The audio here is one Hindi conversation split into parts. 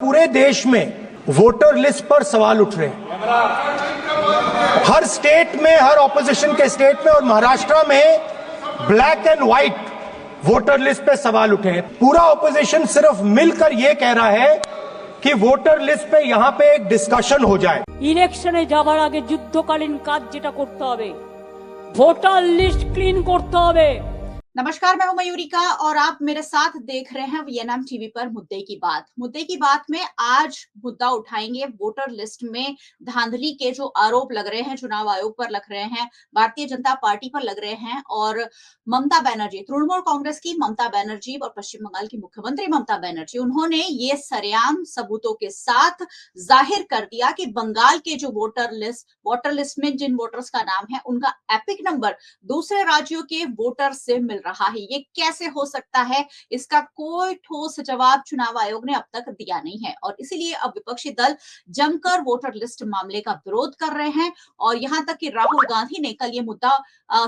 पूरे देश में वोटर लिस्ट पर सवाल उठ रहे हैं। हर स्टेट में, हर ऑपोजिशन के स्टेट में और महाराष्ट्र में black and white voter list पे सवाल उठे हैं। पूरा ऑपोजिशन सिर्फ मिलकर यह कह रहा है कि वोटर लिस्ट पे यहां पे एक डिस्कशन हो जाए। इलेक्शने जाবার আগে যুদ্ধকালীন কাজ যেটা করতে হবে, ভোটার লিস্ট ক্লিন করতে হবে। नमस्कार, मैं हूं मयूरिका और आप मेरे साथ देख रहे हैं वीएनएम टीवी पर मुद्दे की बात। मुद्दे की बात में आज मुद्दा उठाएंगे वोटर लिस्ट में धांधली के जो आरोप लग रहे हैं, चुनाव आयोग पर लग रहे हैं, भारतीय जनता पार्टी पर लग रहे हैं और ममता बनर्जी, तृणमूल कांग्रेस की ममता बनर्जी और पश्चिम बंगाल की मुख्यमंत्री ममता बनर्जी, उन्होंने ये सरेआम सबूतों के साथ जाहिर कर दिया कि बंगाल के जो वोटर लिस्ट में जिन वोटर्स का नाम है उनका एपिक नंबर दूसरे राज्यों के वोटर से मिल रहा है। ये कैसे हो सकता है, इसका कोई ठोस जवाब चुनाव आयोग ने अब तक दिया नहीं है और इसीलिए अब विपक्षी दल जमकर वोटर लिस्ट मामले का विरोध कर रहे हैं और यहां तक कि राहुल गांधी ने कल ये मुद्दा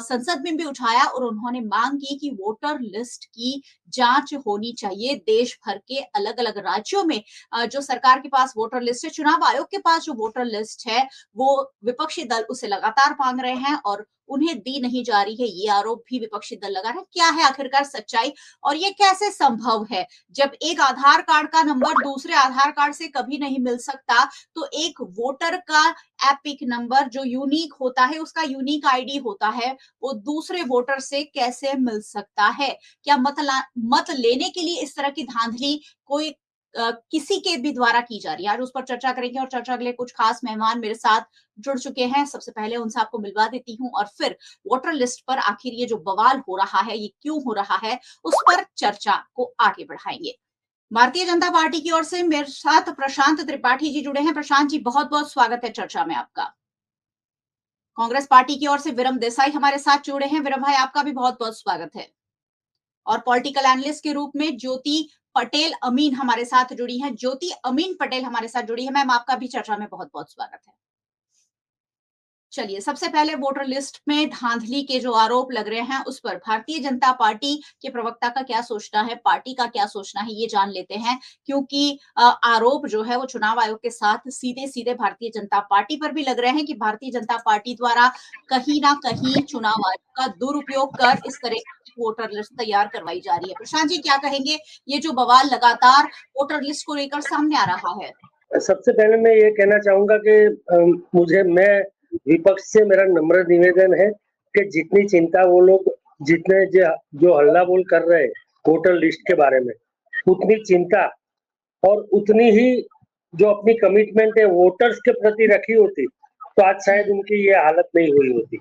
संसद में भी उठाया और उन्होंने मांग की कि वोटर लिस्ट की जांच होनी चाहिए। देश भर के अलग अलग राज्यों में जो सरकार के पास वोटर लिस्ट है, चुनाव आयोग के पास जो वोटर लिस्ट है, वो विपक्षी दल उसे लगातार मांग रहे हैं और उन्हें दी नहीं जा रही है। ये आरोप भी विपक्षी दल लगा रहे हैं। क्या है आखिरकार सच्चाई और ये कैसे संभव है? जब एक आधार कार्ड का नंबर दूसरे आधार कार्ड से कभी नहीं मिल सकता, तो एक वोटर का एपिक नंबर जो यूनिक होता है, उसका यूनिक आईडी होता है, वो दूसरे वोटर से कैसे मिल सकता है? क्या मत लेने के लिए इस तरह की धांधली कोई किसी के भी द्वारा की जा रही है? आज उस पर चर्चा करेंगे और चर्चा के लिए कुछ खास मेहमान मेरे साथ जुड़ चुके हैं। सबसे पहले उनसे आपको मिलवा देती हूं और फिर वोटर लिस्ट पर आखिर ये जो बवाल हो रहा है, ये क्यों हो रहा है, उस पर चर्चा को आगे बढ़ाएंगे। भारतीय जनता पार्टी की ओर से मेरे साथ प्रशांत त्रिपाठी जी जुड़े हैं। प्रशांत जी, बहुत बहुत स्वागत है चर्चा में आपका। कांग्रेस पार्टी की ओर से विरम देसाई हमारे साथ जुड़े हैं। विरम भाई, आपका भी बहुत बहुत स्वागत है। और पॉलिटिकल एनालिस्ट के रूप में ज्योति पटेल अमीन हमारे साथ जुड़ी हैं। ज्योति अमीन पटेल हमारे साथ जुड़ी है। मैम, आपका भी चर्चा में बहुत बहुत स्वागत है। चलिए, सबसे पहले वोटर लिस्ट में धांधली के जो आरोप लग रहे हैं उस पर भारतीय जनता पार्टी के प्रवक्ता का क्या सोचना है, पार्टी का क्या सोचना है, ये जान लेते हैं, क्योंकि आरोप जो है वो चुनाव आयोग के साथ सीधे सीधे भारतीय जनता पार्टी पर भी लग रहे हैं कि भारतीय जनता पार्टी द्वारा कहीं ना कहीं चुनाव आयोग का दुरुपयोग कर इस तरह की वोटर लिस्ट तैयार करवाई जा रही है। प्रशांत जी, क्या कहेंगे? ये जो बवाल लगातार वोटर लिस्ट को लेकर सामने आ रहा है। सबसे पहले मैं ये कहना चाहूंगा कि मैं विपक्ष से मेरा नम्र निवेदन है कि जितनी चिंता वो लोग जितने जो हल्ला बोल कर रहे हैं वोटर लिस्ट के बारे में, उतनी चिंता और उतनी ही जो अपनी कमिटमेंट है वोटर्स के प्रति रखी होती तो आज शायद उनकी ये हालत नहीं हुई होती।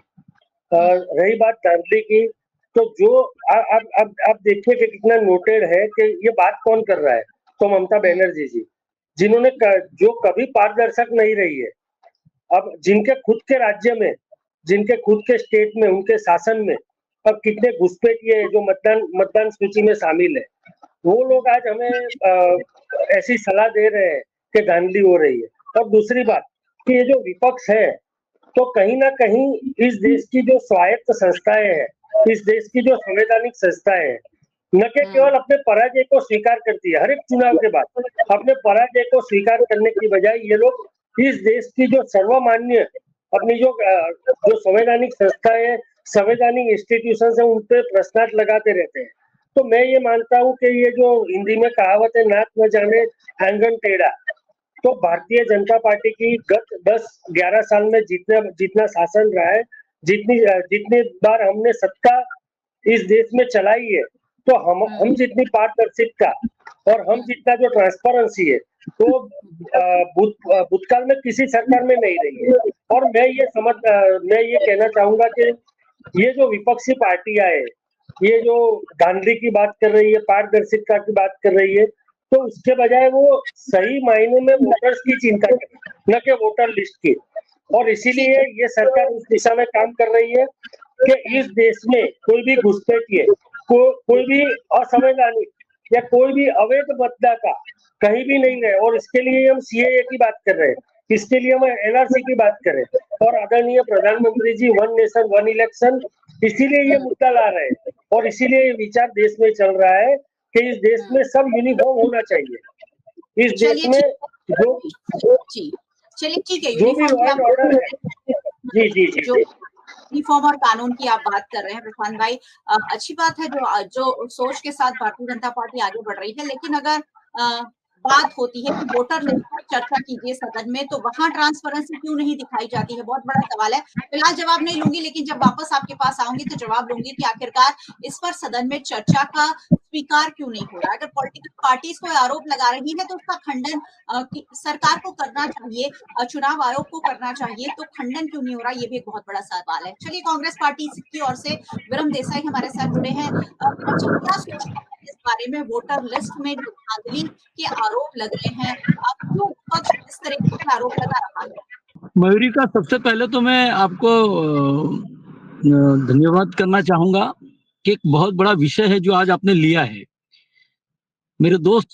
रही बात धांधली की, तो जो आप देखिए कि कितना नोटेड है कि ये बात कौन कर रहा है, तो ममता बनर्जी जी, जिन्होंने जो कभी पारदर्शक नहीं रही है, अब जिनके खुद के राज्य में, जिनके खुद के स्टेट में, उनके शासन में अब कितने घुसपैठिए जो मतदान सूची में शामिल है, वो लोग आज हमें ऐसी सलाह दे रहे हैं कि धांधली हो रही है। और दूसरी बात कि ये जो विपक्ष है, तो कहीं ना कहीं इस देश की जो स्वायत्त संस्थाएं हैं, इस देश की जो संवैधानिक संस्थाएं हैं, न कि केवल अपने पराजय को स्वीकार करती है, हर एक चुनाव के बाद अपने पराजय को स्वीकार करने की बजाय ये लोग इस देश की जो सर्वमान्य अपनी जो संवैधानिक संस्थाएं, संवैधानिक इंस्टीट्यूशन है, उन पे प्रश्नार्थ लगाते रहते हैं। तो मैं ये मानता हूँ कि ये जो हिंदी में कहावत है, नाक न जाने आंगन टेढ़ा, तो भारतीय जनता पार्टी की गत 10-11 साल में जितना शासन रहा है, जितनी बार हमने सत्ता इस देश में चलाई है, तो हम जितनी पारदर्शिता और हम जितना जो ट्रांसपेरेंसी है, तो भूतकाल में किसी सरकार में नहीं रही है। और मैं ये कहना चाहूंगा कि ये जो विपक्षी पार्टियां है, ये जो धांधली की बात कर रही है, पारदर्शिता की बात कर रही है, तो उसके बजाय वो सही मायने में वोटर्स की चिंता करे, न कि वोटर लिस्ट की। और इसीलिए ये सरकार उस दिशा में काम कर रही है कि इस देश में कोई भी घुसपैठिए, कोई भी असंवैधानिक या कोई भी अवैध मतदाता कहीं भी नहीं रहे। और इसके लिए हम सीएए की बात कर रहे हैं, इसके लिए हम एनआरसी की बात करें और आदरणीय प्रधानमंत्री जी वन नेशन वन इलेक्शन, इसीलिए ये मुद्दा ला रहे हैं और इसीलिए ये विचार देश में चल रहा है कि इस देश में सब यूनिफॉर्म होना चाहिए। इस देश में जी चलिए ठीक है, जो भी लॉ एंड ऑर्डर है। जी जी जी जो यूनिफॉर्म और कानून की आप बात कर रहे हैं प्रशांत भाई, अच्छी बात है जो सोच के साथ भारतीय जनता पार्टी आगे बढ़ रही है, लेकिन अगर बात होती है कि वोटर लिस्ट पर चर्चा कीजिए सदन में, तो वहां ट्रांसपेरेंसी क्यों नहीं दिखाई जाती है, बहुत बड़ा सवाल है। फिलहाल जवाब नहीं लूंगी, लेकिन जब वापस आपके पास आऊंगी तो जवाब लूंगी कि आखिरकार इस पर सदन में चर्चा का स्वीकार क्यों नहीं हो रहा है। अगर पॉलिटिकल पार्टीज कोई आरोप लगा रही है तो उसका खंडन सरकार को करना चाहिए, चुनाव आयोग को करना चाहिए, तो खंडन क्यों नहीं हो रहा, ये भी एक बहुत बड़ा सवाल है। चलिए, कांग्रेस पार्टी की ओर से विरम देसाई हमारे साथ जुड़े हैं। विरम जी, क्या सोचते हैं इस बारे में, वोटर लिस्ट में जो धांधली के आरोप लग रहे हैं, क्यों विपक्ष इस तरीके के आरोप लगा रहा है? मयूरी का सबसे पहले तो मैं आपको धन्यवाद करना चाहूंगा कि एक बहुत बड़ा विषय है जो आज आपने लिया है। मेरे दोस्त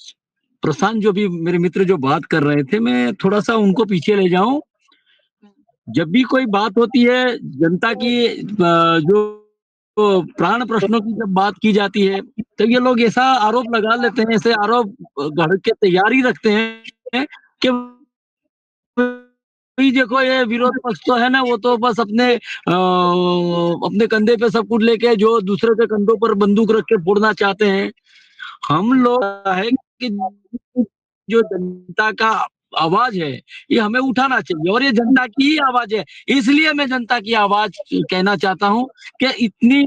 प्रशांत जो भी मेरे मित्र जो बात कर रहे थे, मैं थोड़ा सा उनको पीछे ले जाऊं। जब भी कोई बात होती है जनता की, जो प्राण प्रश्नों की जब बात की जाती है, तो ये लोग ऐसा आरोप लगा लेते हैं, ऐसे आरोप गढ़ के तैयारी रखते हैं कि भाई देखो ये विरोध पक्ष तो है ना, वो तो बस अपने कंधे पे सब कुछ लेके जो दूसरे के कंधों पर बंदूक रख के फोड़ना चाहते हैं। हम लोग है कि जो जनता का आवाज है ये हमें उठाना चाहिए, और ये जनता की ही आवाज है। इसलिए मैं जनता की आवाज कहना चाहता हूं कि इतनी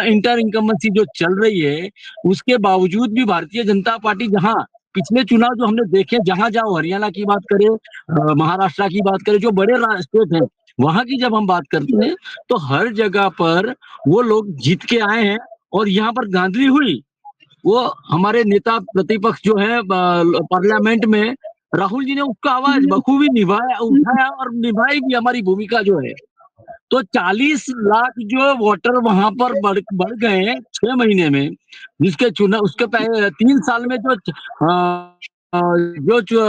इंटर इनकम्बेंसी जो चल रही है, उसके बावजूद भी भारतीय जनता पार्टी, जहां पिछले चुनाव जो हमने देखे, जहां जाओ, हरियाणा की बात करें, महाराष्ट्र की बात करें, जो बड़े स्टेट हैं, वहां की जब हम बात करते हैं तो हर जगह पर वो लोग जीत के आए हैं। और यहाँ पर धांधली हुई, वो हमारे नेता प्रतिपक्ष जो है पार्लियामेंट में, राहुल जी ने उसका आवाज बखूबी निभाया, उठाया और निभाई भी हमारी भूमिका जो है। तो 40 लाख जो वोटर वहां पर बढ़ गए हैं 6 महीने में, जिसके चुनाव उसके पहले 3 साल में जो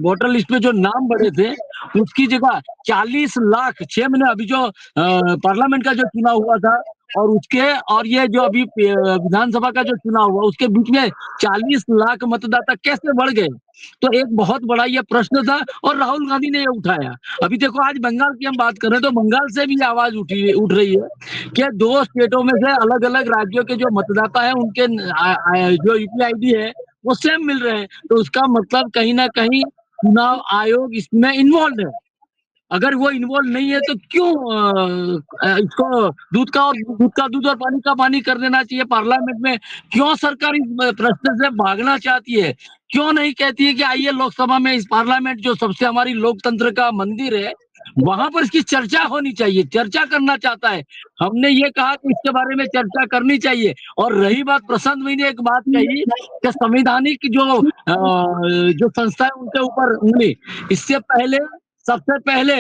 वोटर लिस्ट में जो नाम बढ़े थे, उसकी जगह 40 लाख 6 महीने, अभी जो पार्लियामेंट का जो चुनाव हुआ था और ये जो अभी विधानसभा का जो चुनाव हुआ, उसके बीच में 40 लाख मतदाता कैसे बढ़ गए? तो एक बहुत बड़ा ये प्रश्न था, और राहुल गांधी ने ये उठाया। अभी देखो, आज बंगाल की हम बात कर रहे हैं, तो बंगाल से भी आवाज उठ रही है कि 2 स्टेटों में से अलग अलग राज्यों के जो मतदाता है, उनके जो यूपीआईडी है वो सेम मिल रहे हैं। तो उसका मतलब कहीं ना कहीं चुनाव आयोग इसमें इन्वॉल्व है। अगर वो इन्वॉल्व नहीं है तो क्यों इसको दूध का दूध और पानी का पानी कर देना चाहिए पार्लियामेंट में? क्यों सरकार इस प्रश्न से भागना चाहती है? क्यों नहीं कहती है कि आइए लोकसभा में, इस पार्लियामेंट जो सबसे हमारी लोकतंत्र का मंदिर है, वहां पर इसकी चर्चा होनी चाहिए। चर्चा करना चाहता है, हमने ये कहा कि इसके बारे में चर्चा करनी चाहिए। और रही बात, प्रशांत भाई ने एक बात कही कि संवैधानिक जो संस्था है उनके ऊपर उंगली, इससे पहले सबसे पहले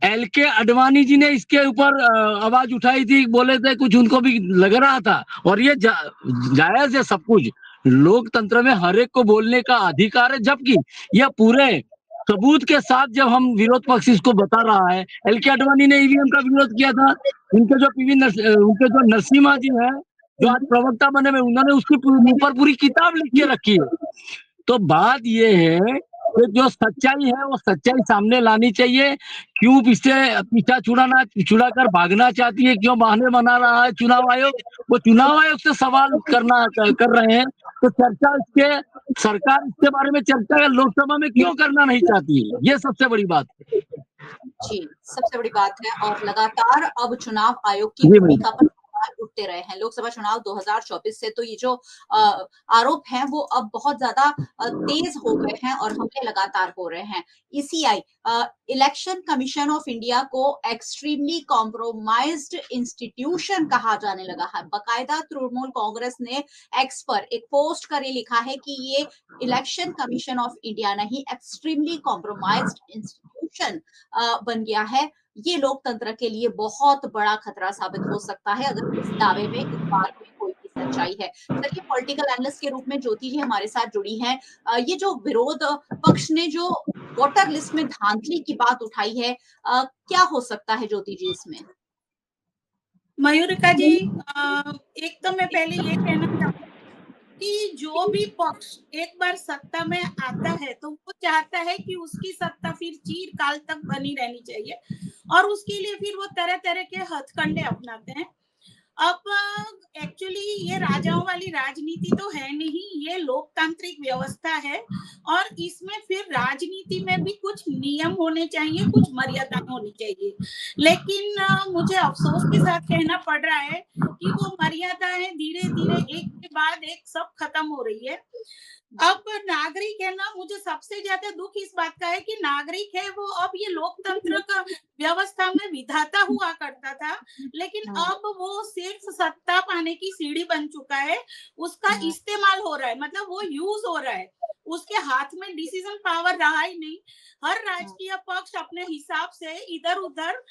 एलके अडवाणी जी ने इसके ऊपर आवाज उठाई थी, बोले थे, कुछ उनको भी लग रहा था। और ये जायज है, सब कुछ लोकतंत्र में हर एक को बोलने का अधिकार है, जबकि यह पूरे सबूत के साथ जब हम विरोध पक्ष इसको बता रहा है। एलके अडवाणी ने ईवीएम का विरोध किया था, उनके जो नरसिम्हा जी है, जो आज प्रवक्ता बने हुए, उन्होंने उसके ऊपर पूरी किताब लिख के रखी है। तो बात ये है कि जो सच्चाई है वो सच्चाई सामने लानी चाहिए। क्यों पीछा छुड़ाकर भागना चाहती है, क्यों बहाने बना रहा है चुनाव आयोग? वो चुनाव आयोग से सवाल कर रहे हैं, तो चर्चा सरकार इसके बारे में चर्चा लोकसभा में क्यों करना नहीं चाहती है? ये सबसे बड़ी बात है। जी, सबसे बड़ी बात है। और लगातार अब चुनाव आयोग की भूमिका पर उठते रहे हैं। लोकसभा चुनाव 2024 से तो ये जो आरोप हैं वो अब बहुत ज्यादा तेज हो गए हैं और हमले लगातार हो रहे हैं। ECI, election commission of India को एक्सट्रीमली कॉम्प्रोमाइज्ड इंस्टीट्यूशन कहा जाने लगा है। बाकायदा तृणमूल कांग्रेस ने एक्स पर एक पोस्ट कर लिखा है कि ये इलेक्शन कमीशन ऑफ इंडिया नहीं, एक्सट्रीमली कॉम्प्रोमाइज्ड इंस्टीट्यूशन बन गया है। ये लोकतंत्र के लिए बहुत बड़ा खतरा साबित हो सकता है अगर इस दावे में, इस बात में कोई भी सच्चाई है। चलिए, पॉलिटिकल एनालिस्ट के रूप में ज्योति जी हमारे साथ जुड़ी हैं। ये जो विरोध पक्ष ने जो वोटर लिस्ट में धांधली की बात उठाई है, क्या हो सकता है ज्योति जी इसमें? मयूरिका जी, एक तो मैं पहले ये कहना चाहूंगी कि जो भी पक्ष एक बार सत्ता में आता है तो वो चाहता है कि उसकी सत्ता फिर चिरकाल तक बनी रहनी चाहिए, और उसके लिए फिर वो तरह तरह के हथकंडे अपनाते हैं। अब एक्चुअली ये राजाओं वाली राजनीति तो है नहीं, ये लोकतांत्रिक व्यवस्था है, और इसमें फिर राजनीति में भी कुछ नियम होने चाहिए, कुछ मर्यादाएं होनी चाहिए। लेकिन मुझे अफसोस के साथ कहना पड़ रहा है कि वो मर्यादाएं धीरे धीरे एक के बाद एक सब खत्म हो रही है। अब नागरिक है ना, मुझे सबसे ज्यादा दुख इस बात का है कि नागरिक है वो अब ये लोकतंत्र का व्यवस्था में विधाता हुआ करता था, लेकिन अब वो सिर्फ सत्ता पाने की सीढ़ी बन चुका है, उसका इस्तेमाल हो रहा है, मतलब वो यूज हो रहा है, उसके हाथ में डिसीजन पावर रहा ही नहीं। हर राजकीय पक्ष अपने हिसाब से इधर उधर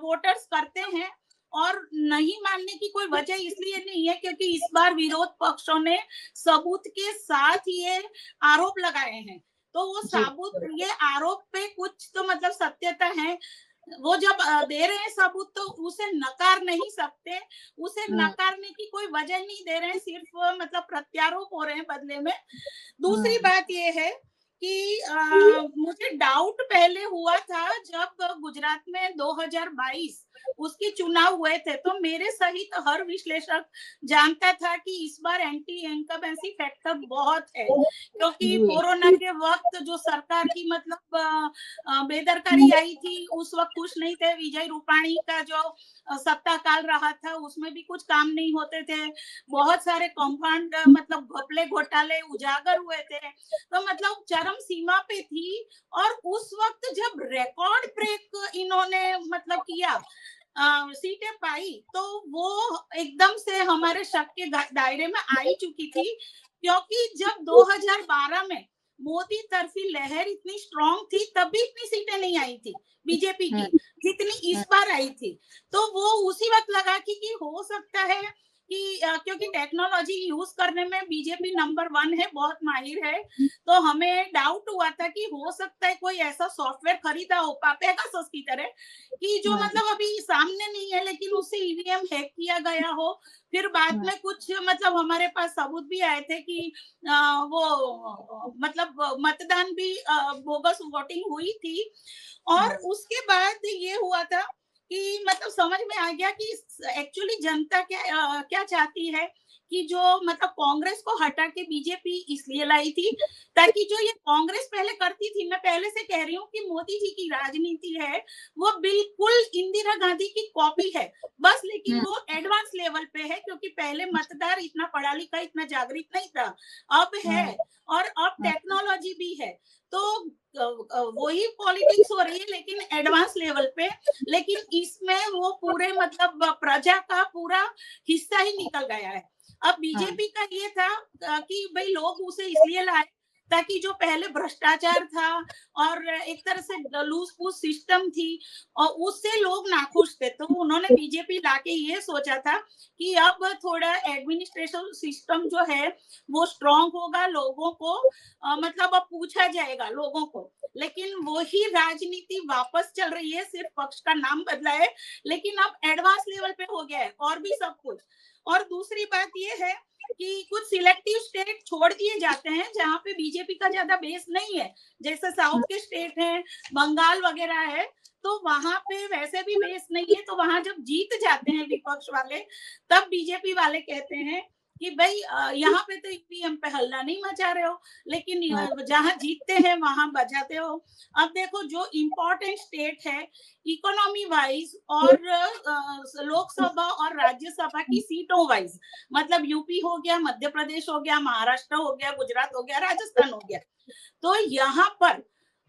वोटर्स करते हैं, और नहीं मानने की कोई वजह इसलिए नहीं है क्योंकि इस बार विरोध पक्षों ने सबूत के साथ ये आरोप लगाए हैं, तो वो सबूत, ये आरोप पे कुछ तो मतलब सत्यता है, वो जब दे रहे हैं सबूत तो उसे नकार नहीं सकते, उसे नकारने की कोई वजह नहीं दे रहे हैं, सिर्फ मतलब प्रत्यारोप हो रहे हैं बदले में। दूसरी बात ये है कि मुझे डाउट पहले हुआ था जब गुजरात में 2022 उसके चुनाव हुए थे, तो मेरे सहित हर विश्लेषक जानता था कि इस बार एंटी इनकम्बेंसी फैक्टर बहुत है, क्योंकि कोरोना के वक्त जो सरकार की मतलब बेदरकारी आई थी, उस वक्त खुश नहीं थे। विजय रूपाणी का जो सत्ता काल रहा था उसमें भी कुछ काम नहीं होते थे, बहुत सारे कंपाउंड मतलब घपले घोटाले उजागर हुए थे, तो मतलब चरम सीमा पे थी। और उस वक्त जब रिकॉर्ड ब्रेक इन्होंने मतलब किया, सीटें पाई, तो वो एकदम से हमारे शक के दायरे में आ ही चुकी थी, क्योंकि जब 2012 में मोदी तरफी लहर इतनी स्ट्रॉन्ग थी तब भी इतनी सीटें नहीं आई थी बीजेपी की जितनी इस बार आई थी। तो वो उसी वक्त लगा कि हो सकता है कि क्योंकि टेक्नोलॉजी यूज करने में बीजेपी नंबर 1 है, बहुत माहिर है, तो हमें डाउट हुआ था कि हो सकता है कोई ऐसा सॉफ्टवेयर खरीदा हो पेगासस की तरह कि जो मतलब अभी सामने नहीं है लेकिन उससे ईवीएम हैक किया गया हो। फिर बाद में कुछ मतलब हमारे पास सबूत भी आए थे कि वो मतलब मतदान भी बोगस वोटिंग हुई थी। और उसके बाद ये हुआ था कि मतलब समझ में आ गया कि एक्चुअली जनता क्या चाहती है, कि जो मतलब कांग्रेस को हटा के बीजेपी इसलिए लाई थी ताकि जो ये कांग्रेस पहले करती थी, मैं पहले से कह रही हूँ कि मोदी जी की राजनीति है वो बिल्कुल इंदिरा गांधी की कॉपी है बस, लेकिन वो एडवांस लेवल पे है, क्योंकि पहले मतदार इतना पढ़ा लिखा इतना जागृत नहीं था, अब है, और अब टेक्नोलॉजी भी है, तो वही पॉलिटिक्स हो रही है लेकिन एडवांस लेवल पे। लेकिन इसमें वो पूरे मतलब प्रजा का पूरा हिस्सा ही निकल गया है। अब बीजेपी का ये था कि भाई लोग उसे इसलिए लाए ताकि जो पहले भ्रष्टाचार था और एक तरह से लूज पूस सिस्टम थी और उससे लोग नाखुश थे, तो उन्होंने बीजेपी लाके ये सोचा था कि अब थोड़ा एडमिनिस्ट्रेशन सिस्टम जो है वो स्ट्रांग होगा, लोगों को मतलब अब पूछा जाएगा लोगों को। लेकिन वही राजनीति वापस चल रही है, सिर्फ पक्ष का नाम बदला है लेकिन अब एडवांस लेवल पे हो गया है और भी सब कुछ। और दूसरी बात ये है कि कुछ सिलेक्टिव स्टेट छोड़ दिए जाते हैं जहां पे बीजेपी का ज्यादा बेस नहीं है, जैसे साउथ के स्टेट हैं, बंगाल वगैरह है, तो वहां पे वैसे भी बेस नहीं है, तो वहां जब जीत जाते हैं विपक्ष वाले तब बीजेपी वाले कहते हैं कि भाई यहाँ पे तो ईवीएम पे हल्ला नहीं मचा रहे हो, लेकिन जहां जीतते हैं वहां बजाते हो। अब देखो जो इम्पोर्टेंट स्टेट है इकोनॉमी वाइज और लोकसभा और राज्यसभा की सीटों वाइज, मतलब यूपी हो गया, मध्य प्रदेश हो गया, महाराष्ट्र हो गया, गुजरात हो गया, राजस्थान हो गया, तो यहाँ पर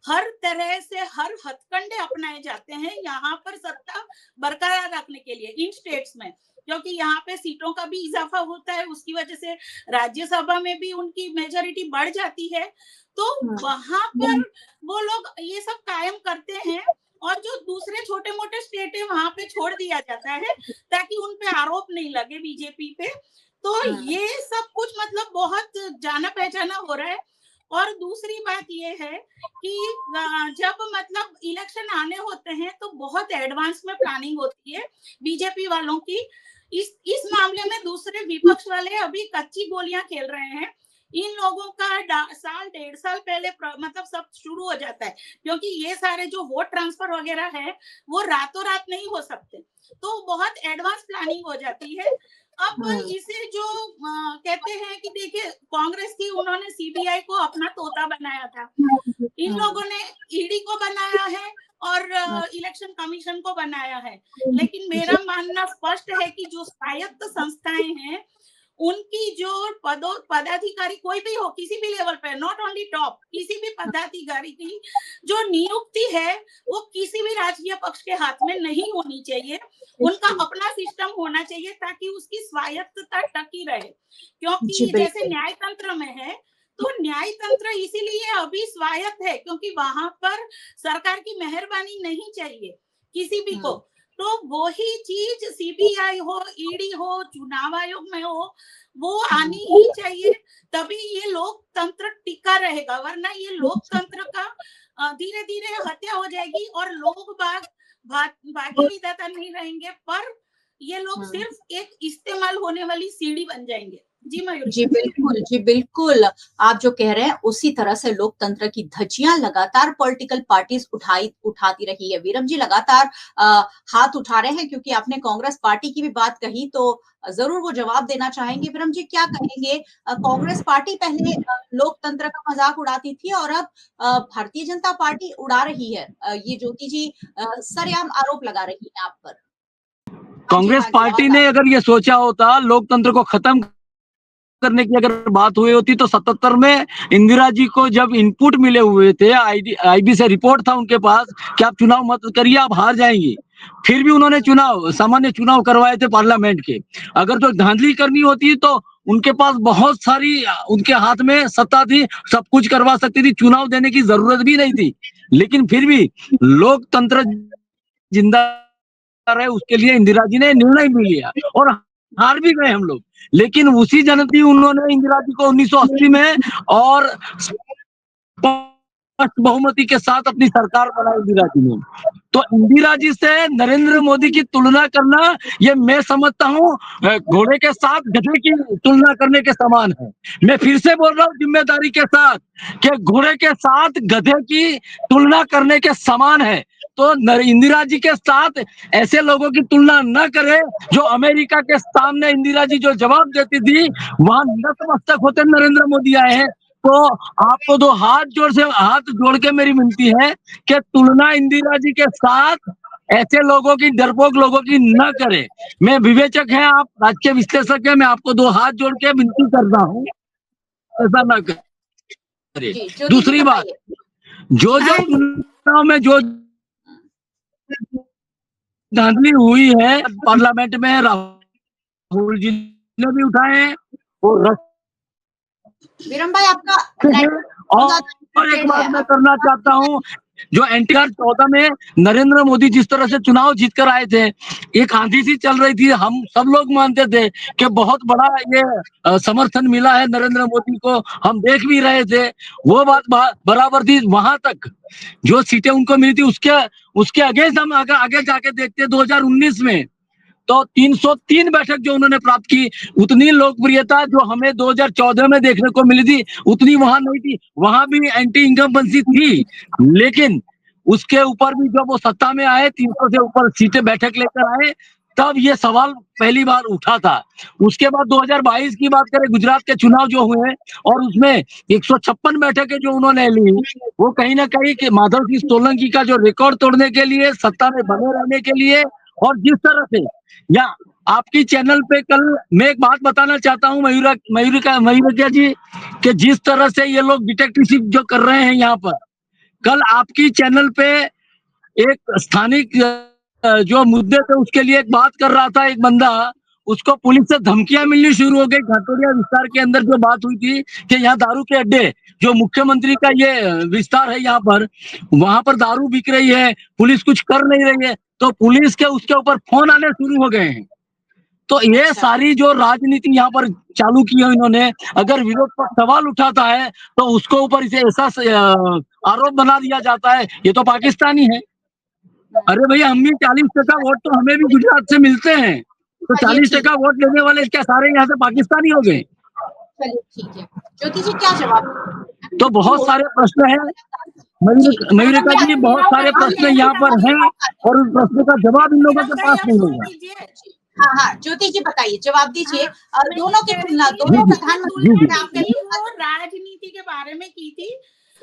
हर तरह से हर हथकंडे अपनाए जाते हैं यहाँ पर सत्ता बरकरार रखने के लिए इन स्टेट्स में, क्योंकि यहाँ पे सीटों का भी इजाफा होता है, उसकी वजह से राज्यसभा में भी उनकी मेजोरिटी बढ़ जाती है, तो वहां पर वो लोग ये सब कायम करते हैं। और जो दूसरे छोटे मोटे स्टेट है वहां पे छोड़ दिया जाता है ताकि उन पे आरोप नहीं लगे बीजेपी पे। तो ये सब कुछ मतलब बहुत जाना पहचाना हो रहा है। और दूसरी बात ये है कि जब मतलब इलेक्शन आने होते हैं तो बहुत एडवांस में प्लानिंग होती है बीजेपी वालों की, इस मामले में दूसरे विपक्ष वाले अभी कच्ची गोलियां खेल रहे हैं। इन लोगों का साल 1.5 साल पहले मतलब सब शुरू हो जाता है, क्योंकि ये सारे जो वोट ट्रांसफर वगैरह है वो रातों रात नहीं हो सकते, तो बहुत एडवांस प्लानिंग हो जाती है। अब इसे जो कहते हैं कि देखिए कांग्रेस की उन्होंने सीबीआई को अपना तोता बनाया था, इन लोगों ने ईडी को बनाया है और इलेक्शन कमीशन को बनाया है। लेकिन मेरा मानना स्पष्ट है कि जो स्वायत्त संस्थाएं हैं उनकी जो पदाधिकारी कोई भी हो, किसी भी लेवल पे, नॉट ओनली टॉप, किसी भी पदाधिकारी की जो नियुक्ति है वो किसी भी राजकीय पक्ष के हाथ में नहीं होनी चाहिए। उनका अपना सिस्टम होना चाहिए ताकि उसकी स्वायत्तता टकी रहे, क्योंकि जैसे न्याय तंत्र में है तो न्याय तंत्र इसीलिए अभी स्वायत्त है क्योंकि वहां पर सरकार की मेहरबानी नहीं चाहिए किसी भी को। तो वही चीज सीबीआई हो, ईडी हो, चुनाव आयोग में हो, वो आनी ही चाहिए, तभी ये लोकतंत्र टिका रहेगा, वरना ये लोकतंत्र का धीरे धीरे हत्या हो जाएगी और लोग भागी विधाता नहीं रहेंगे, पर ये लोग सिर्फ एक इस्तेमाल होने वाली सीढ़ी बन जाएंगे। जी मयूर जी बिल्कुल आप जो कह रहे हैं उसी तरह से लोकतंत्र की धज्जियां लगातार पॉलिटिकल पार्टीज उठाती रही है। वीरम जी लगातार हाथ उठा रहे हैं क्योंकि आपने कांग्रेस पार्टी की भी बात कही तो जरूर वो जवाब देना चाहेंगे। वीरम जी क्या कहेंगे, कांग्रेस पार्टी पहले लोकतंत्र का मजाक उड़ाती थी और अब भारतीय जनता पार्टी उड़ा रही है, ये ज्योति जी सरेआम आरोप लगा रही है आप पर। कांग्रेस पार्टी ने अगर ये सोचा होता लोकतंत्र को खत्म करने की अगर बात हुई होती तो 77 में इंदिरा जी को जब इनपुट मिले हुए थे, आईबी से रिपोर्ट था उनके पास कि आप चुनाव मत करिए, आप हार जाएंगे, फिर भी उन्होंने सामान्य चुनाव करवाए थे पार्लियामेंट के। अगर तो धांधली करनी होती तो उनके पास बहुत सारी उनके हाथ में सत्ता थी, सब कुछ करवा सकती थी, चुनाव देने की जरूरत भी नहीं थी, लेकिन फिर भी लोकतंत्र जिंदा रहे उसके लिए इंदिरा जी ने निर्णय भी लिया और हार भी गए हम लोग। लेकिन उसी जनती उन्होंने इंदिरा जी को 1980 में और बहुमती के साथ अपनी सरकार बनाई इंदिरा जी ने। तो इंदिरा जी से नरेंद्र मोदी की तुलना करना ये मैं समझता हूँ घोड़े के साथ गधे की तुलना करने के समान है। मैं फिर से बोल रहा हूँ जिम्मेदारी के साथ कि घोड़े के साथ गधे की तुलना करने के समान है। तो इंदिरा जी के साथ ऐसे लोगों की तुलना न करें जो अमेरिका के सामने इंदिरा जी जो जवाब देती थी वहां नतमस्तक होते नरेंद्र मोदी आए हैं। तो आपको दो हाथ जोड़ के मेरी विनती है कि तुलना इंदिरा जी के साथ ऐसे लोगों की, डरपोक लोगों की न करे। मैं विवेचक है, आप राजकीय विश्लेषक है, मैं आपको दो हाथ जोड़ के विनती करता हूँ ऐसा न करे। दूसरी बात, जो चुनाव में जो धांधली हुई है पार्लियामेंट में राहुल जी ने भी उठाए हैं और वीरम भाई आपका और एक बात मैं करना चाहता हूँ, जो एनटीआर 14 में नरेंद्र मोदी जिस तरह से चुनाव जीत कर आए थे, एक आंधी सी चल रही थी, हम सब लोग मानते थे कि बहुत बड़ा ये समर्थन मिला है नरेंद्र मोदी को, हम देख भी रहे थे, वो बात बराबर थी। वहां तक जो सीटें उनको मिली थी उसके अगेंस्ट हम आगे जाके देखते 2019 में तो 303 बैठक जो उन्होंने प्राप्त की, उतनी लोकप्रियता जो हमें 2014 में देखने को मिली थी उतनी वहां नहीं थी। वहां भी एंटी इनकम्बेंसी थी, लेकिन उसके ऊपर भी जब वो सत्ता में आए 300 से ऊपर सीटें बैठक लेकर आए तब ये सवाल पहली बार उठा था। उसके बाद 2022 की बात करें, गुजरात के चुनाव जो हुए और उसमें 156 बैठकें जो उन्होंने ली, वो कहीं ना कहीं कि माधव सिंह सोलंकी का जो रिकॉर्ड तोड़ने के लिए, सत्ता में बने रहने के लिए, और जिस तरह से या आपकी चैनल पे कल मैं एक बात बताना चाहता हूँ मयूरिका जी कि जिस तरह से ये लोग डिटेक्टिवशिप जो कर रहे हैं यहाँ पर, कल आपकी चैनल पे एक स्थानिक जो मुद्दे थे उसके लिए एक बात कर रहा था एक बंदा, उसको पुलिस से धमकियां मिलनी शुरू हो गई। घाटोरिया विस्तार के अंदर जो बात हुई थी कि यहाँ दारू के अड्डे, जो मुख्यमंत्री का ये विस्तार है यहाँ पर, वहां पर दारू बिक रही है, पुलिस कुछ कर नहीं रही है, तो पुलिस के उसके ऊपर फोन आने शुरू हो गए हैं। तो ये सारी जो राजनीति यहाँ पर चालू की है इन्होंने, अगर विरोध पर सवाल उठाता है तो उसको ऊपर इसे ऐसा आरोप बना दिया जाता है ये तो पाकिस्तानी है। अरे भैया, हम भी 40% वोट तो हमें भी गुजरात से मिलते हैं, तो 40% वोट लेने वाले क्या सारे यहाँ से पाकिस्तानी हो गए? चलिए ठीक है, ज्योति जी क्या जवाब? तो बहुत सारे प्रश्न हैं मयूरिका जी, बहुत सारे प्रश्न यहाँ पर हैं और उस प्रश्न का जवाब इन लोगों के पास नहीं होगा। हाँ हाँ, ज्योति जी बताइए, जवाब दीजिए। दोनों की तुलना, दोनों प्रधानमंत्री वो राजनीति के बारे में की थी।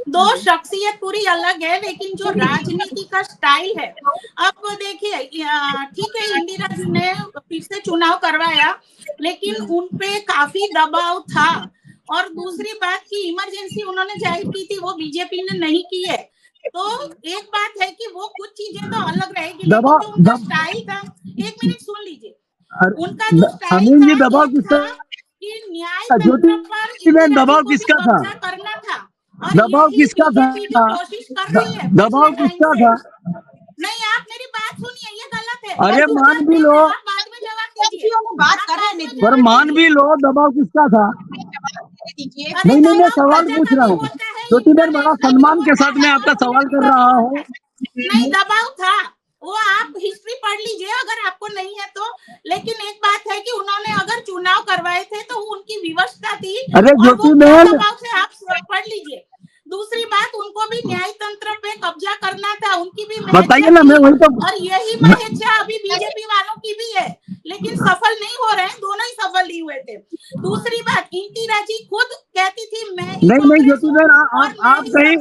दो शख्सियत पूरी अलग है, लेकिन जो राजनीति का स्टाइल है, अब देखिए ठीक है, इंदिरा जी ने फिर से चुनाव करवाया, लेकिन उनपे काफी दबाव था। और दूसरी बात की इमरजेंसी उन्होंने जाहिर की थी, वो बीजेपी ने नहीं की है। तो एक बात है कि वो कुछ चीजें तो अलग रहेगी, लेकिन जो उनका स्टाइल था, एक मिनट सुन लीजिए, उनका जो स्टाइल था दबाव किसका, कि न्याय तंत्र पर दबाव किसका था? करना था। दबाव किसका था? कोशिश कर रही है, दबाव किसका था? नहीं, आप मेरी बात सुनिए, ये गलत है। अरे मान भी लो, बाद में जवाब दीजिए, बात कर रहे हैं, पर मान भी लो, दबाव किसका था? दीजिए। नहीं, मैं सवाल पूछ रहा हूँ, क्योंकि मैं बड़ा सम्मान के साथ मैं आपका सवाल कर रहा हूँ। नहीं, दबाव था, वो आप हिस्ट्री पढ़ लीजिए अगर आपको नहीं है तो। लेकिन एक बात है कि उन्होंने अगर चुनाव करवाए थे तो उनकी विवशता थी। अरे ज्योति बहन, दबाव से आप पढ़ लीजिए। दूसरी बात, उनको भी न्याय तंत्र पे कब्जा करना था, उनकी भी बताइए ना, मैं वही तो, और यही महेच्छा अभी बीजेपी वालों की भी है, लेकिन सफल नहीं हो रहे हैं, दोनों ही सफल नहीं हुए थे। दूसरी बात, इंदिरा जी खुद कहती थी मैं नहीं ज्योति बहन, आप कहीं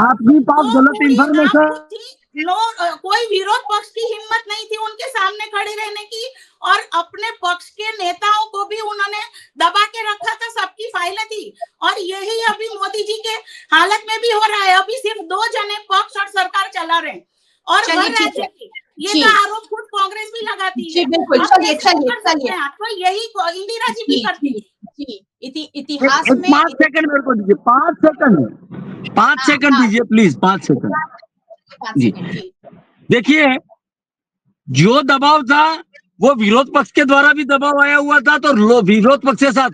आपकी पास गलत इंफॉर्मेशन, कोई विरोध पक्ष की हिम्मत नहीं थी उनके सामने खड़े रहने की, और अपने पक्ष के नेताओं को भी उन्होंने दबा के रखा था, सबकी फाइलें थी। और यही अभी मोदी जी के हालत में भी हो रहा है, अभी सिर्फ 2 जने पक्ष और सरकार चला रहे हैं, और ये तो आरोप खुद कांग्रेस भी लगाती है। बिल्कुल, चलिए तो यही इंदिरा जी भी करती है। इतिहास में 5 सेकंड मेरे को दीजिए, 5 सेकंड दीजिए प्लीज, 5 सेकंड जी। देखिए, जो दबाव था वो विरोध पक्ष के द्वारा भी दबाव आया हुआ था, तो विरोध पक्ष के साथ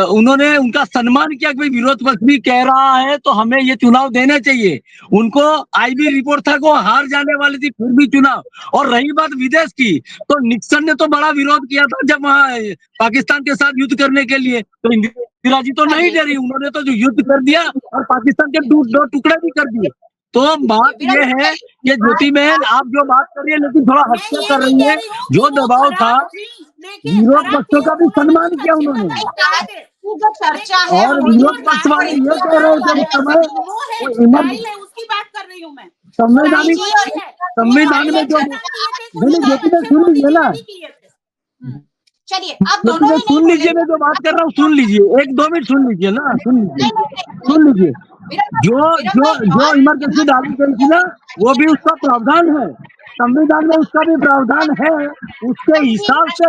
उन्होंने उनका सम्मान किया कि विरोध पक्ष भी कह रहा है तो हमें ये चुनाव देना चाहिए। उनको आईबी रिपोर्ट था, को हार जाने वाली थी, फिर भी चुनाव। और रही बात विदेश की, तो निक्सन ने तो बड़ा विरोध किया था जब वहां पाकिस्तान के साथ युद्ध करने के लिए, तो इंदिरा जी तो नहीं डरी, उन्होंने तो जो युद्ध कर दिया और पाकिस्तान के 2 टुकड़े भी कर दिए। तो बात ये है कि ज्योति बहन, आप जो बात कर रही है लेकिन थोड़ा हद कर रही है। जो दबाव था, विरोध पक्षों का भी सम्मान किया उन्होंने, चर्चा है और विरोध पक्ष वाले ये कह रहे थे उस समय, उसकी बात कर रही हूँ मैं, संविधान में जो ज्योति बहन सुन लीजिए ना, चलिए आप दोनों ही सुन लीजिए, मैं जो बात कर रहा हूँ सुन लीजिए, 1-2 मिनट सुन लीजिए ना, सुन लीजिए। जो इमरजेंसी डाली गई थी ना, वो भी उसका प्रावधान है, संविधान में उसका भी प्रावधान है, उसके हिसाब से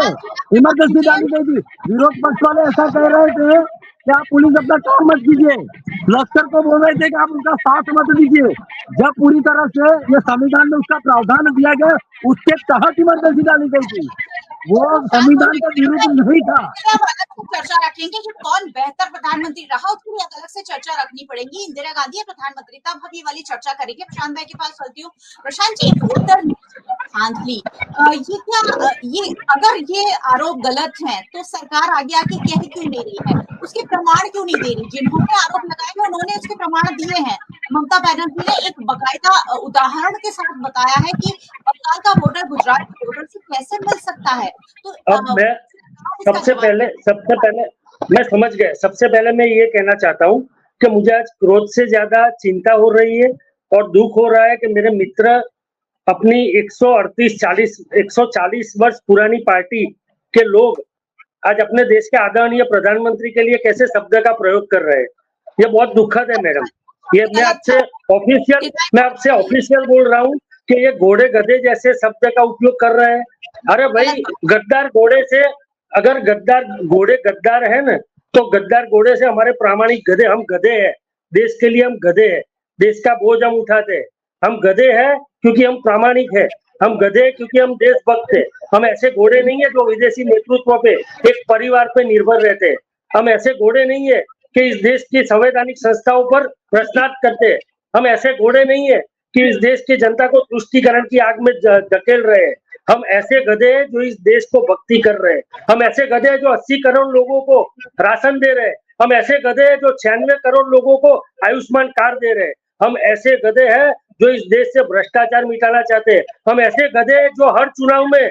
इमरजेंसी डाली गई थी। विरोध पक्ष वाले ऐसा कह रहे थे कि आप पुलिस अपना काम मत कीजिए, लश्कर को बोल रहे थे कि आप उनका साथ मत दीजिए, जब पूरी तरह से ये संविधान में उसका प्रावधान दिया गया, उसके तहत इमरजेंसी डाली गई थी, वो संविधान का विरुद्ध नहीं था। चर्चा रखेंगे कि कौन बेहतर प्रधानमंत्री रहा, उसके लिए अलग से चर्चा रखनी पड़ेगी। इंदिरा गांधी है प्रधानमंत्री, तब हम ये वाली चर्चा करेंगे। प्रशांत भाई के पास चलती हूँ। प्रशांत जी, धांधली, ये क्या, ये अगर ये आरोप गलत है तो सरकार आगे आके कह क्यों नहीं रही है, उसके प्रमाण क्यों नहीं दे रही? जिन्होंने आरोप लगाए हैं उन्होंने उसके प्रमाण दिए हैं। ममता बनर्जी ने एक बाकायदा उदाहरण के साथ बताया है कि बंगाल का वोटर गुजरात के वोटर से कैसे मिल सकता है। तो अब मैं सबसे पहले मैं समझ गया। सबसे पहले मैं ये कहना चाहता हूँ कि मुझे आज क्रोध से ज्यादा चिंता हो रही है और दुख हो रहा है कि मेरे मित्र अपनी 140 वर्ष पुरानी पार्टी के लोग आज अपने देश के आदरणीय प्रधानमंत्री के लिए कैसे शब्द का प्रयोग कर रहे हैं। ये बहुत दुखद है मैडम। ये मैं आपसे ऑफिशियल बोल रहा हूँ कि ये घोड़े गधे जैसे शब्द का उपयोग कर रहे हैं। अरे भाई, गद्दार घोड़े से, अगर गद्दार घोड़े गद्दार है ना, तो गद्दार घोड़े से हमारे प्रामाणिक गधे, हम गधे हैं, देश के लिए हम गधे हैं, देश का बोझ हम उठाते हैं। हम गधे हैं क्योंकि हम प्रामाणिक है, हम गधे क्योंकि हम देशभक्त है। हम ऐसे घोड़े नहीं है जो विदेशी नेतृत्व पे, एक परिवार पे निर्भर रहते हैं। हम ऐसे घोड़े नहीं है कि इस देश की संवैधानिक संस्थाओं पर प्रश्नार्थ करते हैं। हम ऐसे घोड़े नहीं है कि इस देश की जनता को तुष्टीकरण की आग में धकेल रहे हैं। हम ऐसे गधे हैं जो इस देश को भक्ति कर रहे हैं, हम ऐसे गधे हैं जो 80 करोड़ लोगों को राशन दे रहे हैं, हम ऐसे गधे हैं जो 96 करोड़ लोगों को आयुष्मान कार्ड दे रहे हैं, हम ऐसे गधे हैं जो इस देश से भ्रष्टाचार मिटाना चाहते हैं, हम ऐसे गधे हैं जो हर चुनाव में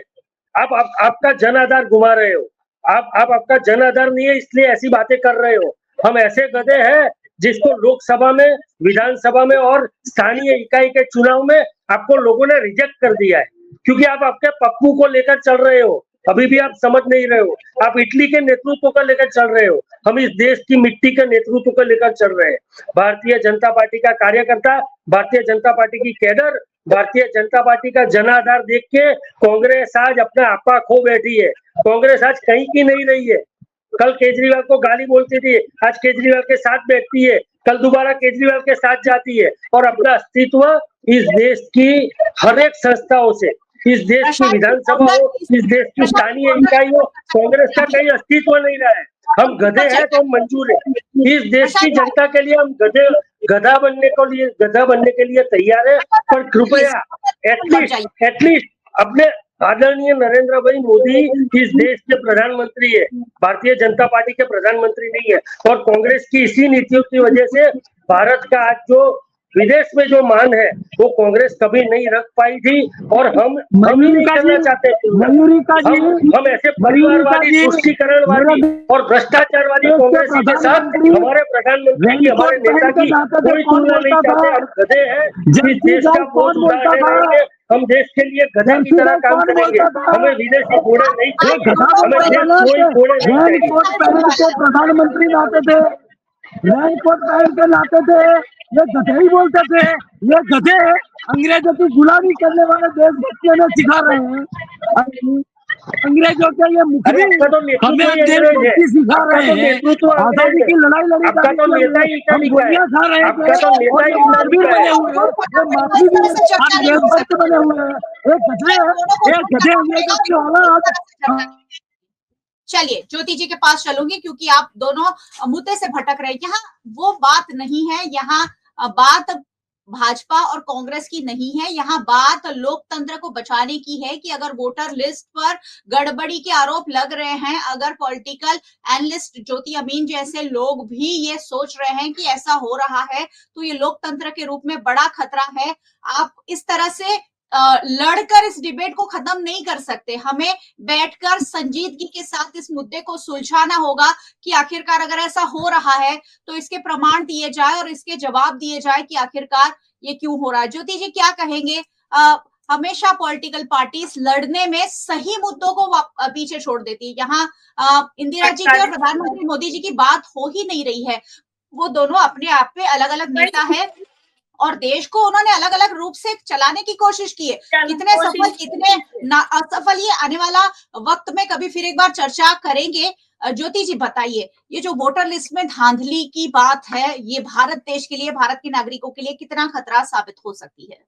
आपका जन आधार घुमा रहे हो, आप आपका जन आधार नहीं है इसलिए ऐसी बातें कर रहे हो। हम ऐसे गधे हैं जिसको लोकसभा में, विधानसभा में और स्थानीय इकाई के चुनाव में आपको लोगों ने रिजेक्ट कर दिया है, क्योंकि आप आपके पप्पू को लेकर चल रहे हो, अभी भी आप समझ नहीं रहे हो, आप इटली के नेतृत्व को लेकर चल रहे हो, हम इस देश की मिट्टी के नेतृत्व को लेकर चल रहे हैं। भारतीय जनता पार्टी का कार्यकर्ता, भारतीय जनता पार्टी की कैडर, भारतीय जनता पार्टी का जन आधार देख के कांग्रेस आज अपना आपा खो बैठी है। कांग्रेस आज कहीं की नहीं रही है। कल केजरीवाल को गाली बोलती थी, आज केजरीवाल के साथ बैठती है, कल दोबारा केजरीवाल के साथ जाती है और अपना अस्तित्व इस देश की हर एक संस्थाओं से, इस देश की विधानसभा हो, इस देश की स्थानीय इकाई हो, कांग्रेस का कहीं अस्तित्व नहीं रहा है। हम गधे हैं तो हम मंजूर है, इस देश की जनता के लिए हम गधा बनने के लिए तैयार है, पर कृपया एटलीस्ट अपने आदरणीय नरेंद्र भाई मोदी इस देश के प्रधानमंत्री है, भारतीय जनता पार्टी के प्रधानमंत्री नहीं है। और कांग्रेस की इसी नीतियों की वजह से भारत का आज जो विदेश में जो मान है वो कांग्रेस कभी नहीं रख पाई थी, और हम ही नहीं करना चाहते। हम ऐसे परिवारवादी, तुष्टीकरणवादी और भ्रष्टाचारवादी कांग्रेस के साथ हमारे प्रधानमंत्री की, हमारे नेता की कोई तुलना नहीं चाहते। हम गधे हैं, इस देश का बोझ उठाने रहेंगे, हम देश के लिए गधे की तरह काम करेंगे, हमें विदेशी घोड़े नहीं चाहिए, हमें देश कोई घोड़े नहीं चाहिए। प्रधानमंत्री लाते थे, रेनकोट पहन के लाते थे, ये गधे ही बोलते थे, ये गधे अंग्रेजों की गुलामी करने वाले देशभक्ति हमें सिखा रहे हैं। अंग्रेजों के ये मुखबिर हमें देशभक्ति सिखा रहे हैं, आजादी की लड़ाई लड़ी जा रही है, हम गोलियां खा रहे थे और ये मुखबिर बने हुए हैं, ये माफी भी आज देशभक्त बने हुए हैं। ये गधे अंग्रेजों की औलाद। चलिए ज्योति जी के पास चलूंगी, क्योंकि आप दोनों मुद्दे से भटक रहे हैं। यहाँ वो बात नहीं है, यहाँ बात भाजपा और कांग्रेस की नहीं है, यहाँ बात लोकतंत्र को बचाने की है कि अगर वोटर लिस्ट पर गड़बड़ी के आरोप लग रहे हैं, अगर पॉलिटिकल एनालिस्ट ज्योति अमीन जैसे लोग भी ये सोच रहे हैं कि ऐसा हो रहा है, तो ये लोकतंत्र के रूप में बड़ा खतरा है। आप इस तरह से लड़कर इस डिबेट को खत्म नहीं कर सकते। हमें बैठकर संजीदगी के साथ इस मुद्दे को सुलझाना होगा कि आखिरकार अगर ऐसा हो रहा है तो इसके प्रमाण दिए जाए और इसके जवाब दिए जाए कि आखिरकार ये क्यों हो रहा है। ज्योति जी क्या कहेंगे? हमेशा पॉलिटिकल पार्टीज लड़ने में सही मुद्दों को पीछे छोड़ देती है। यहाँ इंदिरा जी की और प्रधानमंत्री मोदी जी की बात हो ही नहीं रही है। वो दोनों अपने आप में अलग अलग नेता है और देश को उन्होंने अलग अलग रूप से चलाने की कोशिश की है। कितने सफल, कितने असफल, ये आने वाला वक्त में कभी फिर एक बार चर्चा करेंगे। ज्योति जी बताइए, ये जो वोटर लिस्ट में धांधली की बात है, ये भारत देश के लिए, भारत के नागरिकों के लिए कितना खतरा साबित हो सकती है?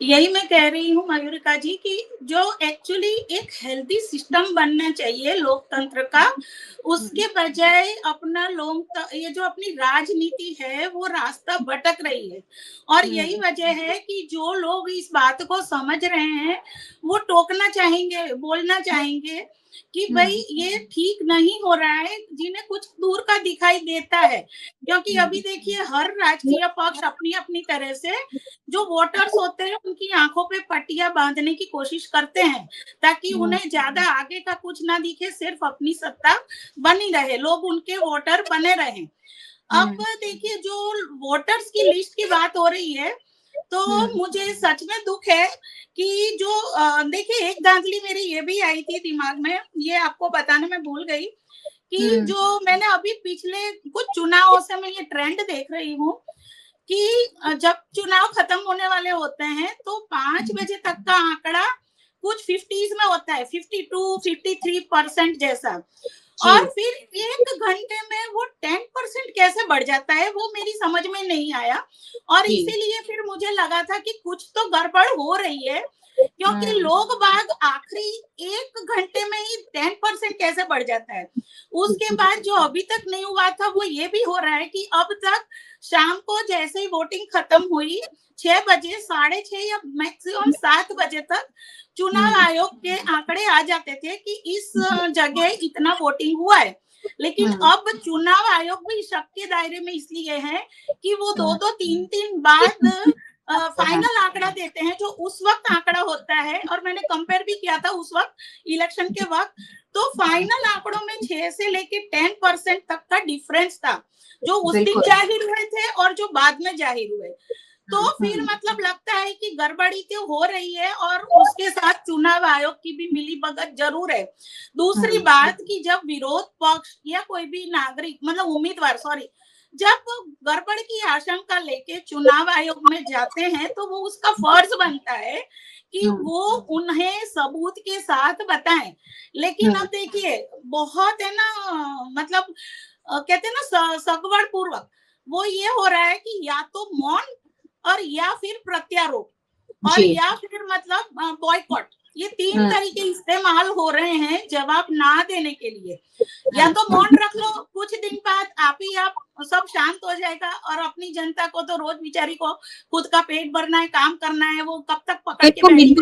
यही मैं कह रही हूँ मयूरिका जी कि जो एक्चुअली एक हेल्दी सिस्टम बनना चाहिए लोकतंत्र का, उसके बजाय अपना लोग ये जो अपनी राजनीति है वो रास्ता भटक रही है। और यही वजह है कि जो लोग इस बात को समझ रहे हैं वो टोकना चाहेंगे, बोलना चाहेंगे कि भाई ये ठीक नहीं हो रहा है, जिन्हें कुछ दूर का दिखाई देता है। क्योंकि अभी देखिए हर राजकीय पक्ष अपनी अपनी तरह से जो वोटर्स होते हैं उनकी आंखों पे पट्टियां बांधने की कोशिश करते हैं, ताकि उन्हें ज्यादा आगे का कुछ ना दिखे, सिर्फ अपनी सत्ता बनी रहे, लोग उनके वोटर बने रहे। अब देखिए जो वोटर्स की लिस्ट की बात हो रही है, तो मुझे सच में दुख है कि जो देखिए एक धांधली मेरी ये भी आई थी दिमाग में, ये आपको बताने में भूल गई कि जो मैंने अभी पिछले कुछ चुनावों से मैं ये ट्रेंड देख रही हूँ कि जब चुनाव खत्म होने वाले होते हैं तो 5 बजे तक का आंकड़ा कुछ 50s में होता है, 52-53% जैसा, और फिर 1 घंटे में वो 10% कैसे बढ़ जाता है वो मेरी समझ में नहीं आया। और इसीलिए फिर मुझे लगा था कि कुछ तो गड़बड़ हो रही है, क्योंकि लोग बाग आखिरी 1 घंटे में ही 10% कैसे बढ़ जाता है। उसके बाद जो अभी तक नहीं हुआ था वो ये भी हो रहा है कि अब तक शाम को जैसे ही वोटिंग खत्म हुई 6 बजे, 6:30 या मैक्सिमम 7 बजे तक चुनाव आयोग के आंकड़े आ जाते थे कि इस जगह इतना वोटिंग हुआ है। लेकिन अब चुनाव आयोग भी शक के दायरे में इसलिए है कि वो 2-2, 3-3 बाद फाइनल आंकड़ा देते हैं, जो उस वक्त आंकड़ा होता है। और मैंने कंपेयर भी किया था उस वक्त इलेक्शन के वक्त, तो फाइनल आंकड़ों में 6 से लेके 10% तक का डिफरेंस था, जो उस दिन जाहिर हुए थे और जो बाद में जाहिर हुए। तो फिर मतलब लगता है कि गड़बड़ी तो हो रही है और उसके साथ चुनाव आयोग की भी मिलीभगत जरूर है। दूसरी बात कि जब विरोध पक्ष या कोई भी नागरिक मतलब उम्मीदवार जब गड़बड़ की आशंका लेके चुनाव आयोग में जाते हैं तो वो उसका फर्ज बनता है कि वो उन्हें सबूत के साथ बताएं। लेकिन अब देखिए बहुत है ना, मतलब कहते हैं ना सगवड़ पूर्वक वो ये हो रहा है कि या तो मौन और या फिर प्रत्यारोप और या फिर मतलब बॉयकॉट, ये 3 तरीके इस्तेमाल हो रहे हैं जवाब ना देने के लिए। या तो मौन रख लो, कुछ दिन बाद आप सब शांत हो जाएगा और अपनी जनता को तो रोज बेचारी को खुद का पेट भरना है, काम करना है, वो कब तक पकड़ के बैठेगी।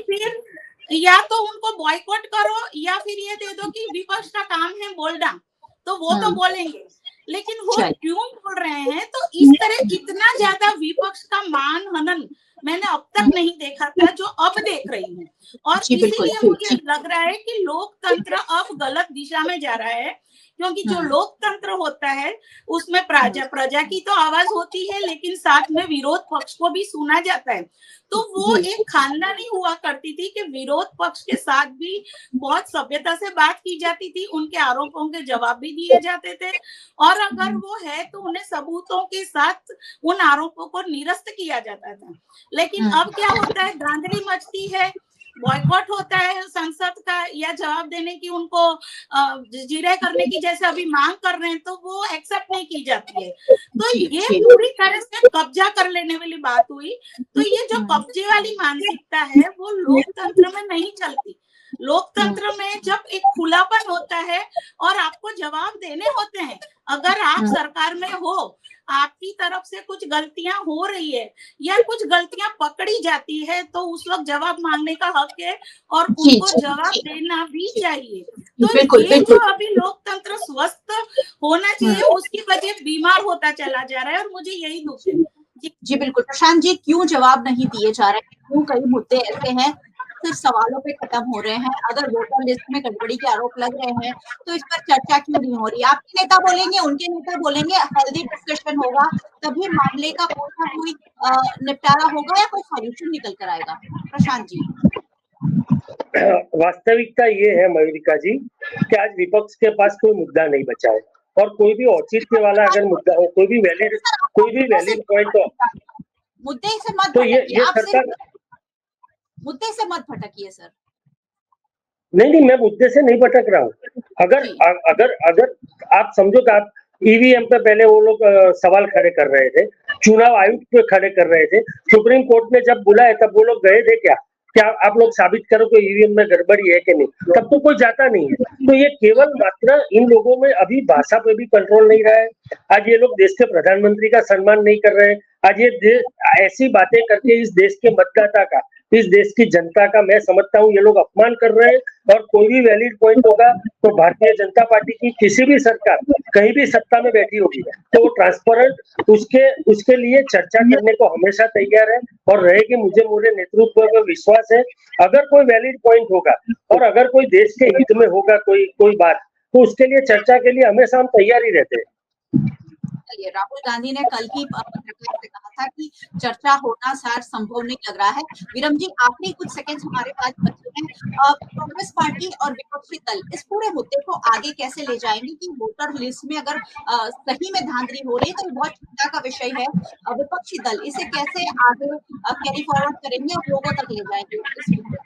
फिर या तो उनको बॉयकॉट करो या फिर ये दे दो कि विपक्ष का काम है बोलना, तो वो तो बोलेंगे। लेकिन वो क्यों बोल रहे हैं? तो इस तरह इतना ज्यादा विपक्ष का मान हनन मैंने अब तक नहीं देखा था जो अब देख रही हूँ। और इसीलिए मुझे लग रहा है कि लोकतंत्र अब गलत दिशा में जा रहा है, क्योंकि जो लोकतंत्र होता है उसमें प्रजा की तो आवाज होती है, लेकिन साथ में विरोध पक्ष को भी सुना जाता है। तो वो एक खानदानी हुआ करती थी कि विरोध पक्ष के साथ भी बहुत सभ्यता से बात की जाती थी, उनके आरोपों के जवाब भी दिए जाते थे, और अगर वो है तो उन्हें सबूतों के साथ उन आरोपों को निरस्त किया जाता था। लेकिन अब क्या होता है, धांधली मचती है, बॉयकॉट होता है संसद का, या जवाब देने की उनको जिरह करने की जैसे अभी मांग कर रहे हैं, तो वो एक्सेप्ट नहीं की जाती है। तो ये पूरी तरह से कब्जा कर लेने वाली बात हुई। तो ये जो कब्जे वाली मानसिकता है वो लोकतंत्र में नहीं चलती। लोकतंत्र में जब एक खुलापन होता है और आपको जवाब देने होते हैं, अगर आप सरकार में हो, आपकी तरफ से कुछ गलतियां हो रही है या कुछ गलतियां पकड़ी जाती है, तो उस वक्त जवाब मांगने का हक है और उनको जवाब देना भी चाहिए। तो ये जो अभी लोकतंत्र स्वस्थ होना चाहिए उसकी वजह बीमार होता चला जा रहा है, और मुझे यही दुख है। जी बिल्कुल। प्रशांत जी, क्यों जवाब नहीं दिए जा रहे हैं? क्यों कई मुद्दे ऐसे हैं सिर्फ सवालों पे खत्म हो रहे हैं? अगर वोटर लिस्ट में गड़बड़ी के आरोप लग रहे हैं तो इस पर चर्चा क्यों नहीं हो रही? आपके नेता बोलेंगे, उनके नेता बोलेंगे, हेल्दी डिस्कशन होगा, तभी मामले का कोई ना कोई निपटारा होगा या कोई सॉल्यूशन निकल कर आएगा। प्रशांत जी, वास्तविकता ये है मयूरिका जी कि आज विपक्ष के पास कोई मुद्दा नहीं बचा है, और कोई भी औचित्य वाला अगर मुद्दा हो, कोई भी वैलिड पॉइंट हो, मुद्दे से मत तो ये सरकार मुद्दे से मत भटकिए सर। नहीं, मैं मुद्दे से नहीं भटक रहा हूँ। अगर आप समझो कि आप ईवीएम पे पहले वो लोग सवाल खड़े कर रहे थे, चुनाव आयुक्त पे खड़े कर रहे थे, सुप्रीम कोर्ट ने जब बुलाया तब वो लोग गए थे क्या आप लोग साबित करो कि ईवीएम में गड़बड़ी है कि नहीं? तब तो कोई जाता नहीं है। तो ये केवल मात्र इन लोगों में अभी भाषा पे भी कंट्रोल नहीं रहा है। आज ये लोग देश के प्रधानमंत्री का सम्मान नहीं कर रहे हैं। आज ये ऐसी बातें करके इस देश के मतदाता का, इस देश की जनता का, मैं समझता हूँ ये लोग अपमान कर रहे हैं। और कोई भी वैलिड पॉइंट होगा तो भारतीय जनता पार्टी की किसी भी सरकार कहीं भी सत्ता में बैठी होगी तो वो ट्रांसपेरेंट उसके लिए चर्चा करने को हमेशा तैयार है और रहेगी। मुझे मेरे नेतृत्व पर विश्वास है। अगर कोई वैलिड पॉइंट होगा और अगर कोई देश के हित में होगा कोई बात, तो उसके लिए चर्चा के लिए हमेशा हम तैयार ही रहते हैं। राहुल गांधी ने कल ही पत्रकार से कहा था कि चर्चा होना शायद संभव नहीं लग रहा है। विरम जी, आखिरी कुछ सेकंड्स हमारे पास बचे हैं। कांग्रेस पार्टी और विपक्षी दल इस पूरे मुद्दे को आगे कैसे ले जाएंगे कि वोटर लिस्ट में अगर सही में धांधली हो रही है तो बहुत चिंता का विषय है। विपक्षी दल इसे कैसे आगे कैरी फॉरवर्ड करेंगे और लोगों तक ले जाएंगे इस मुद्दे?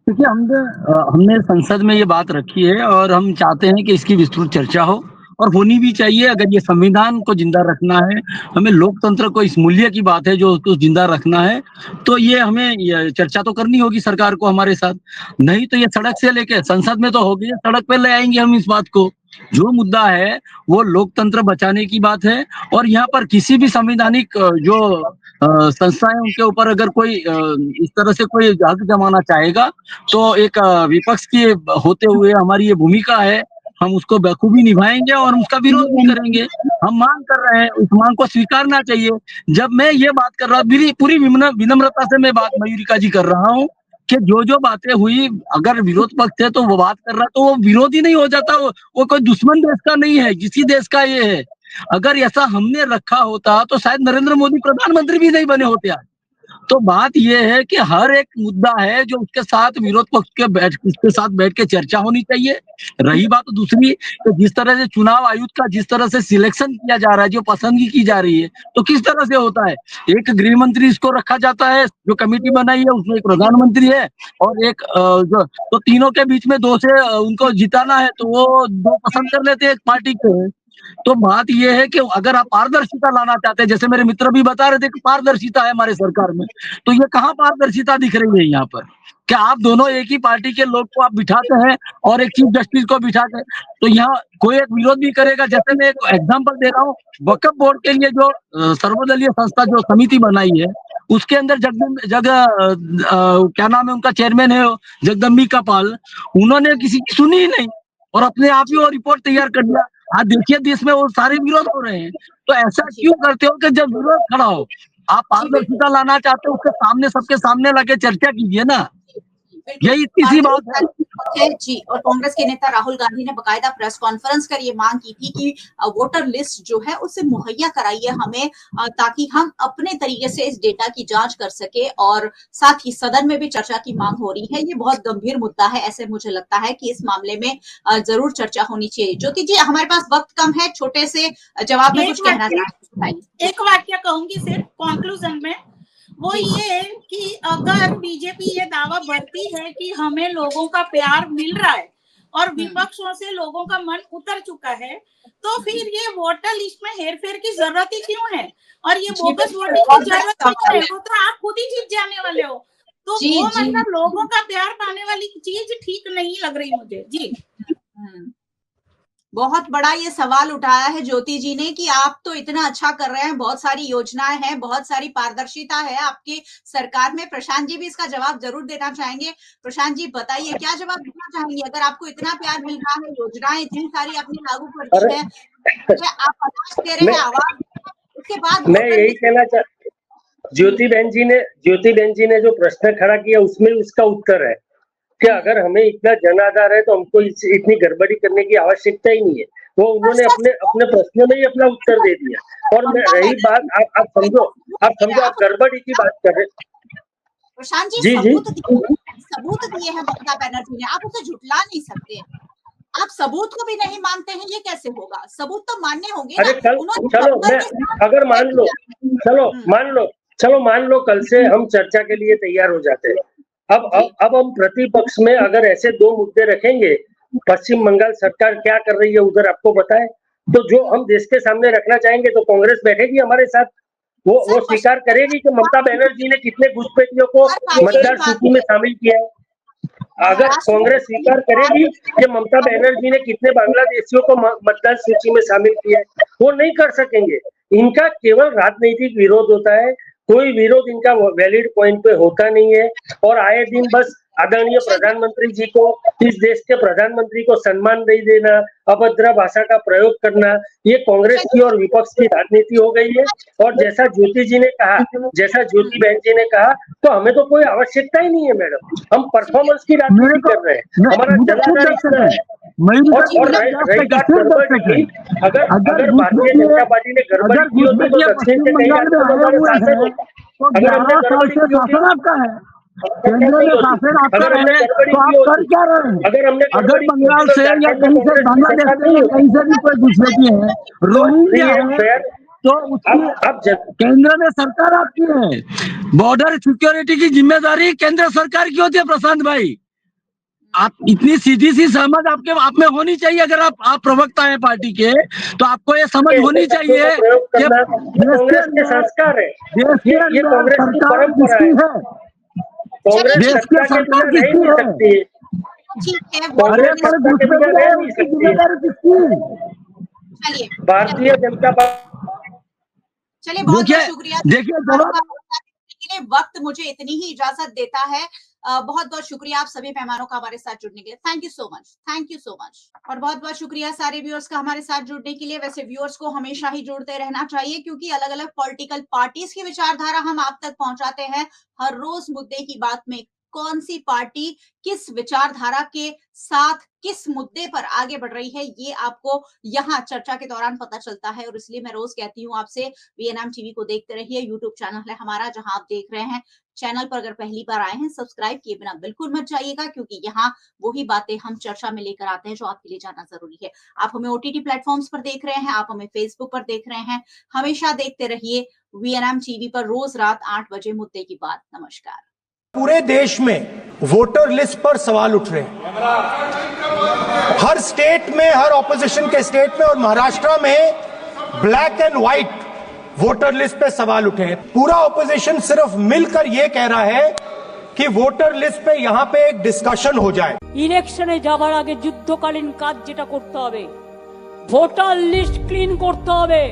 क्योंकि हमने संसद में ये बात रखी है और हम चाहते हैं कि इसकी विस्तृत चर्चा हो और होनी भी चाहिए। अगर ये संविधान को जिंदा रखना है, हमें लोकतंत्र को, इस मूल्य की बात है जो उसको जिंदा रखना है, तो ये हमें चर्चा तो करनी होगी सरकार को हमारे साथ। नहीं तो ये सड़क से लेके संसद में तो होगी, सड़क पे ले आएंगे हम इस बात को। जो मुद्दा है वो लोकतंत्र बचाने की बात है, और यहाँ पर किसी भी संवैधानिक जो संस्थाएं उनके ऊपर अगर कोई इस तरह से कोई हक जमाना चाहेगा, तो एक विपक्ष की होते हुए हमारी ये भूमिका है, हम उसको बखूबी निभाएंगे और उसका विरोध भी करेंगे। हम मांग कर रहे हैं, उस मांग को स्वीकारना चाहिए। जब मैं ये बात कर रहा, पूरी विनम्रता से मैं बात मयूरिका जी कर रहा हूँ कि जो बातें हुई, अगर विरोध पक्ष है तो वो बात कर रहा, तो वो विरोधी नहीं हो जाता, वो कोई दुश्मन देश का नहीं है, किसी देश का ये है। अगर ऐसा हमने रखा होता तो शायद नरेंद्र मोदी प्रधानमंत्री भी नहीं बने होते आज। तो बात यह है कि हर एक मुद्दा है जो उसके साथ विरोध पक्ष के साथ बैठ के चर्चा होनी चाहिए। रही बात दूसरी, तो जिस तरह से चुनाव आयुक्त का जिस तरह से सिलेक्शन किया जा रहा है, जो पसंदगी की जा रही है, तो किस तरह से होता है, एक गृह मंत्री इसको रखा जाता है, जो कमेटी बनाई है उसमें एक प्रधानमंत्री है और एक तो तीनों के बीच में दो से उनको जिताना है, तो वो दो पसंद कर लेते हैं एक पार्टी को। तो बात यह है कि अगर आप पारदर्शिता लाना चाहते हैं, जैसे मेरे मित्र भी बता रहे थे कि पारदर्शिता है हमारे सरकार में, तो ये कहाँ पारदर्शिता दिख रही है यहाँ पर? क्या आप दोनों एक ही पार्टी के लोग को आप बिठाते हैं और एक चीफ जस्टिस को बिठाते हैं, तो यहाँ कोई एक विरोध भी करेगा। जैसे मैं एक एग्जाम्पल दे रहा हूँ, वक्फ बोर्ड के लिए जो सर्वदलीय संस्था जो समिति बनाई है, उसके अंदर क्या नाम है उनका, चेयरमैन है जगदम्बिका पाल, उन्होंने किसी की सुनी ही नहीं और अपने आप ही वो रिपोर्ट तैयार कर दिया। आज देखिए देश में वो सारे विरोध हो रहे हैं। तो ऐसा क्यों करते हो कि जब विरोध खड़ा हो, आप पारदर्शिता लाना चाहते हो, उसके सामने सबके सामने लाके चर्चा कीजिए ना, यही इसी बात है जी। और कांग्रेस के नेता राहुल गांधी ने बकायदा प्रेस कॉन्फ्रेंस कर ये मांग की थी कि वोटर लिस्ट जो है उसे मुहैया कराइए हमें, ताकि हम अपने तरीके से इस डेटा की जांच कर सके। और साथ ही सदन में भी चर्चा की मांग हो रही है। ये बहुत गंभीर मुद्दा है, ऐसे मुझे लगता है कि इस मामले में जरूर चर्चा होनी चाहिए। ज्योति जी, हमारे पास वक्त कम है, छोटे से जवाब में कुछ कहना चाहते हैं? एक वाक्य कहूंगी सिर्फ कंक्लूजन में, वो ये कि अगर बीजेपी ये दावा भरती है कि हमें लोगों का प्यार मिल रहा है और विपक्षों से लोगों का मन उतर चुका है, तो फिर ये वोटर लिस्ट में हेरफेर की जरूरत ही क्यों है? और ये बोगस वोटिंग की जरूरत क्यों है? वो तो आप खुद ही जीत जाने वाले हो। तो वो मतलब लोगों का प्यार पाने वाली चीज ठीक नहीं लग रही मुझे जी। बहुत बड़ा ये सवाल उठाया है ज्योति जी ने कि आप तो इतना अच्छा कर रहे हैं, बहुत सारी योजनाएं हैं, बहुत सारी पारदर्शिता है आपकी सरकार में। प्रशांत जी भी इसका जवाब जरूर देना चाहेंगे। प्रशांत जी बताइए, क्या जवाब देना चाहेंगे? अगर आपको इतना प्यार मिल रहा है, योजनाएं इतनी सारी आपने लागू कर दी है, आप आवाज दे रहे हैं, आवाज, उसके बाद मैं यही कहना ज्योति बहन जी ने जो प्रश्न खड़ा किया उसमें उसका उत्तर है कि अगर हमें इतना जन आधार है तो हमको इतनी गड़बड़ी करने की आवश्यकता ही नहीं है। वो उन्होंने अपने प्रश्न में ही अपना उत्तर दे दिया। और मैं रही बात, आप समझो आप गड़बड़ी की बात कर रहे हैं प्रशांत जी। सबूत दिए हैं ममता बनर्जी ने, आप उसे झुटला नहीं सकते। आप सबूत को भी नहीं मानते हैं, ये कैसे होगा? सबूत तो मानने होंगे। अरे चलो मैं अगर मान लो कल से हम चर्चा के लिए तैयार हो जाते हैं। अब हम प्रतिपक्ष में अगर ऐसे दो मुद्दे रखेंगे, पश्चिम बंगाल सरकार क्या कर रही है उधर आपको बताए, तो जो हम देश के सामने रखना चाहेंगे तो कांग्रेस बैठेगी हमारे साथ, वो स्वीकार करेगी कि ममता बनर्जी ने कितने घुसपैठियों को मतदार सूची में शामिल किया है। अगर कांग्रेस स्वीकार करेगी कि ममता बनर्जी ने कितने बांग्लादेशियों को मतदार सूची में शामिल किया है, वो नहीं कर सकेंगे। इनका केवल राजनीतिक विरोध होता है, कोई विरोध इनका वैलिड पॉइंट पे होता नहीं है। और आए दिन बस आदरणीय प्रधानमंत्री जी को, इस देश के प्रधानमंत्री को सम्मान नहीं देना, अभद्र भाषा का प्रयोग करना, ये कांग्रेस की और विपक्ष की राजनीति हो गई है। और जैसा ज्योति बहन जी ने कहा, तो हमें तो कोई आवश्यकता ही नहीं है मैडम, हम परफॉर्मेंस की राजनीति कर रहे हैं, हमारा जनाधार इसमें है। और रही बात गड़बड़ी की, अगर भारतीय जनता पार्टी ने गड़बड़ी की होती तो दक्षिण से कहीं हमारे शासन होता। अगर हमने गड़बड़ी की होती, केंद्र में शासन आपका रहे तो आप कर क्या रहे हैं? अगर बंगाल से या कहीं से बांग्लादेश से या कहीं से भी कोई घुसपैठी है, रोहिंग्या है, तो उसकी केंद्र में सरकार आपकी है। बॉर्डर सिक्योरिटी की जिम्मेदारी केंद्र सरकार की होती है। प्रशांत भाई, आप इतनी सीधी सी समझ आप में होनी चाहिए। अगर आप प्रवक्ता हैं पार्टी के, तो आपको ये समझ होनी चाहिए कि कांग्रेस के संस्कार है, ये कांग्रेस की परंपरा है। देश की सरकार किसकी है? ठीक है, अरे वोटर पर लिस्ट सत्ता के दूसरे बिना को रह नहीं उसकी सकती है। जिम्मेदारी किसकी? चलिए भारतीय जनता पार्टी चलिए, बहुत देखिए बहुत शुक्रिया देखिए जवाब के लिए। वक्त मुझे इतनी ही इजाजत देता है। बहुत बहुत शुक्रिया आप सभी मेहमानों का हमारे साथ जुड़ने के लिए। Thank you so much, thank you so much. और बहुत बहुत शुक्रिया सारे व्यूअर्स का हमारे साथ जुड़ने के लिए। वैसे व्यूअर्स को हमेशा ही जुड़ते रहना चाहिए, क्योंकि अलग अलग पॉलिटिकल पार्टीज की विचारधारा हम आप तक पहुंचाते हैं हर रोज। मुद्दे की बात में कौन सी पार्टी किस विचारधारा के साथ किस मुद्दे पर आगे बढ़ रही है, ये आपको यहाँ चर्चा के दौरान पता चलता है। और इसलिए मैं रोज कहती हूँ आपसे, वीएनएम टीवी को देखते रहिए। यूट्यूब चैनल है हमारा जहां आप देख रहे हैं। चैनल पर अगर पहली बार आए हैं, सब्सक्राइब किए बिना बिल्कुल मत जाइएगा, क्योंकि यहाँ वही बातें हम चर्चा में लेकर आते हैं जो आपके लिए जानना जरूरी है। आप हमें ओटीटी प्लेटफॉर्म्स पर देख रहे हैं, आप हमें फेसबुक पर देख रहे हैं। हमेशा देखते रहिए वीएनएम टीवी पर, रोज रात 8 बजे मुद्दे की बात। नमस्कार। पूरे देश में वोटर लिस्ट पर सवाल उठ रहे हैं, हर स्टेट में, हर ऑपोजिशन के स्टेट में, और महाराष्ट्र में black and white voter list पे सवाल उठे हैं। पूरा ऑपोजिशन सिर्फ मिलकर यह कह रहा है कि वोटर लिस्ट पे यहां पे एक डिस्कशन हो जाए। ইলেকশনে যাবার আগে যুদ্ধকালীন কাজ যেটা করতে হবে, ভোটার লিস্ট ক্লিন করতে হবে।